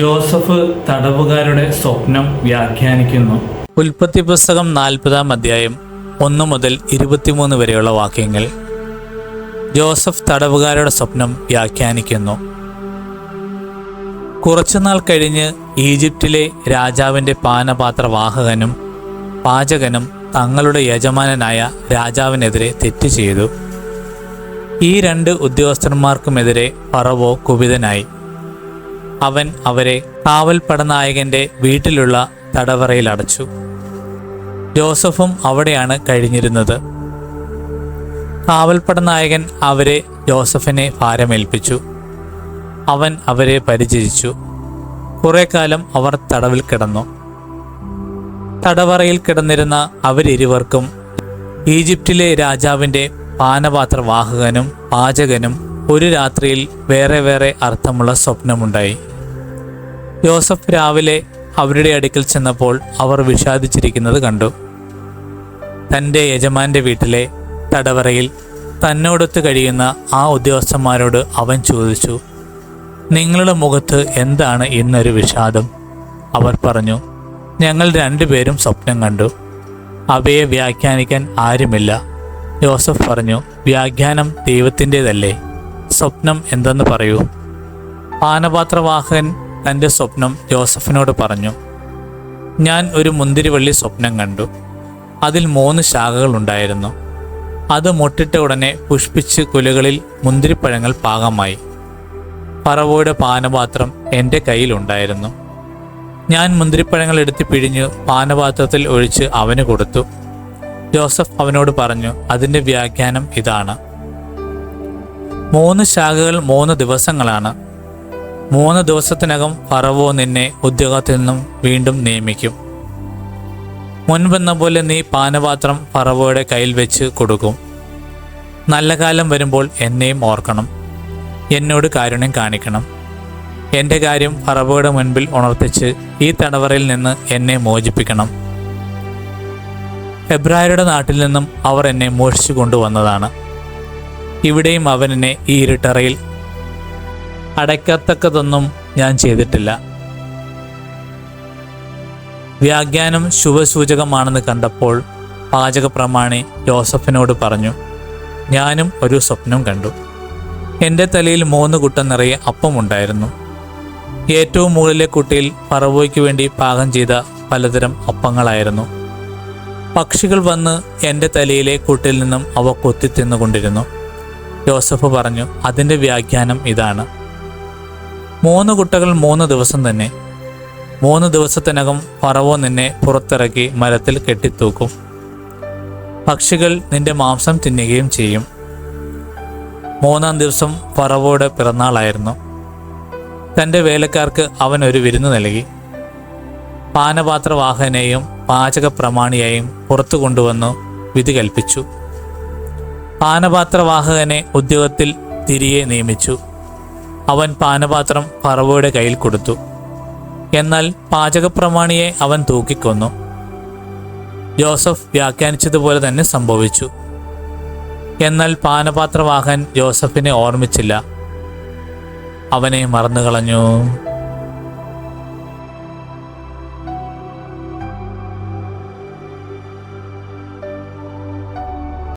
Joseph തടവുകാരുടെ സ്വപ്നം വ്യാഖ്യാനിക്കുന്നു. ഉൽപ്പത്തി പുസ്തകം 40-ാം അധ്യായം 1 മുതൽ 23 വരെയുള്ള വാക്യങ്ങൾ. ജോസഫ് തടവുകാരുടെ സ്വപ്നം വ്യാഖ്യാനിക്കുന്നു. കുറച്ചുനാൾ കഴിഞ്ഞ് ഈജിപ്തിലെ രാജാവിൻ്റെ പാനപാത്രവാഹകനും പാചകനും തങ്ങളുടെ യജമാനനായ രാജാവിനെതിരെ തെറ്റ് ചെയ്തു. ഈ 2 ഉദ്യോഗസ്ഥന്മാർക്കുമെതിരെ ഫറവോ കുപിതനായി. അവൻ അവരെ കാവൽപ്പടനായകൻ്റെ വീട്ടിലുള്ള തടവറയിൽ അടച്ചു. ജോസഫും അവിടെയാണ് കഴിഞ്ഞിരുന്നത്. കാവൽപ്പടനായകൻ അവരെ ജോസഫിനെ ഭാരമേൽപ്പിച്ചു. അവൻ അവരെ പരിചരിച്ചു. കുറെ കാലം അവർ തടവിൽ കിടന്നു. തടവറയിൽ കിടന്നിരുന്ന അവരിരുവർക്കും ഈജിപ്തിലെ രാജാവിൻ്റെ പാനപാത്രവാഹകനും പാചകനും ഒരു രാത്രിയിൽ വേറെ വേറെ അർത്ഥമുള്ള സ്വപ്നമുണ്ടായി. ജോസഫ് രാവിലെ അവരുടെ അടുക്കൽ ചെന്നപ്പോൾ അവർ വിഷാദിച്ചിരിക്കുന്നത് കണ്ടു. തൻ്റെ യജമാൻ്റെ വീട്ടിലെ തടവറയിൽ തന്നോടൊത്ത് കഴിയുന്ന ആ ഉദ്യോഗസ്ഥന്മാരോട് അവൻ ചോദിച്ചു, നിങ്ങളുടെ മുഖത്ത് എന്താണ് ഇന്നൊരു വിഷാദം? അവർ പറഞ്ഞു, ഞങ്ങൾ 2 പേരും സ്വപ്നം കണ്ടു. അവയെ വ്യാഖ്യാനിക്കാൻ ആരുമില്ല. ജോസഫ് പറഞ്ഞു, വ്യാഖ്യാനം ദൈവത്തിൻ്റെതല്ലേ? സ്വപ്നം എന്തെന്ന് പറയൂ. പാനപാത്രവാഹകൻ തൻ്റെ സ്വപ്നം ജോസഫിനോട് പറഞ്ഞു, ഞാൻ ഒരു മുന്തിരിവള്ളി സ്വപ്നം കണ്ടു. അതിൽ 3 ശാഖകൾ ഉണ്ടായിരുന്നു. അത് മൊട്ടിട്ട ഉടനെ പുഷ്പിച്ച് കുലകളിൽ മുന്തിരിപ്പഴങ്ങൾ പാകമായി. ഫറവോയുടെ പാനപാത്രം എൻ്റെ കയ്യിലുണ്ടായിരുന്നു. ഞാൻ മുന്തിരിപ്പഴങ്ങൾ എടുത്ത് പിഴിഞ്ഞ് പാനപാത്രത്തിൽ ഒഴിച്ച് അവന് കൊടുത്തു. ജോസഫ് അവനോട് പറഞ്ഞു, അതിൻ്റെ വ്യാഖ്യാനം ഇതാണ്: 3 ശാഖകൾ 3 ദിവസങ്ങളാണ്. 3 ദിവസത്തിനകം ഫറവോ നിന്നെ ഉദ്യോഗത്തിൽ നിന്നും വീണ്ടും നിയമിക്കും. മുൻപെന്ന പോലെ നീ പാനപാത്രം ഫറവോയുടെ കയ്യിൽ വെച്ച് കൊടുക്കും. നല്ല കാലം വരുമ്പോൾ എന്നെയും ഓർക്കണം. എന്നോട് കാരുണ്യം കാണിക്കണം. എൻ്റെ കാര്യം ഫറവോയുടെ മുൻപിൽ ഉണർത്തിച്ച് ഈ തടവറയിൽ നിന്ന് എന്നെ മോചിപ്പിക്കണം. എബ്രായരുടെ നാട്ടിൽ നിന്നും അവർ എന്നെ മോഷിച്ചു കൊണ്ടുവന്നതാണ്. ഇവിടെയും അവൻ എന്നെ ഈ ഇരുട്ടറയിൽ അടയ്ക്കത്തക്കതൊന്നും ഞാൻ ചെയ്തിട്ടില്ല. വ്യാഖ്യാനം ശുഭസൂചകമാണെന്ന് കണ്ടപ്പോൾ പാചകപ്രമാണി ജോസഫിനോട് പറഞ്ഞു, ഞാനും ഒരു സ്വപ്നം കണ്ടു. എൻ്റെ തലയിൽ 3 കുട്ട നിറയെ അപ്പമുണ്ടായിരുന്നു. ഏറ്റവും മുകളിലെ കുട്ടയിൽ ഫറവോയ്ക്ക് വേണ്ടി പാകം ചെയ്ത പലതരം അപ്പങ്ങളായിരുന്നു. പക്ഷികൾ വന്ന് എൻ്റെ തലയിലെ കുട്ടിൽ നിന്നും അവ കൊത്തി തിന്നുകൊണ്ടിരുന്നു. ജോസഫ് പറഞ്ഞു, അതിൻ്റെ വ്യാഖ്യാനം ഇതാണ്: 3 കുട്ടകൾ 3 ദിവസം തന്നെ. 3 ദിവസത്തിനകം ഫറവോ നിന്നെ പുറത്തിറക്കി മരത്തിൽ കെട്ടിത്തൂക്കും. പക്ഷികൾ നിന്റെ മാംസം തിന്നുകയും ചെയ്യും. 3-ാം ദിവസം ഫറവോയുടെ പിറന്നാളായിരുന്നു. തൻ്റെ വേലക്കാർക്ക് അവൻ ഒരു വിരുന്ന് നൽകി. പാനപാത്രവാഹകനെയും പാചകപ്രമാണിയെയും പുറത്തു കൊണ്ടുവന്നു വിധി കൽപ്പിച്ചു. പാനപാത്രവാഹകനെ ഉദ്യോഗത്തിൽ തിരികെ നിയമിച്ചു. അവൻ പാനപാത്രം ഫറവോയുടെ കയ്യിൽ കൊടുത്തു. എന്നാൽ പാചകപ്രമാണിയെ അവൻ തൂക്കിക്കൊന്നു. ജോസഫ് വ്യാഖ്യാനിച്ചതുപോലെ തന്നെ സംഭവിച്ചു. എന്നാൽ പാനപാത്രവാഹകൻ ജോസഫിനെ ഓർമ്മിച്ചില്ല. അവനെ മറന്നുകളഞ്ഞു.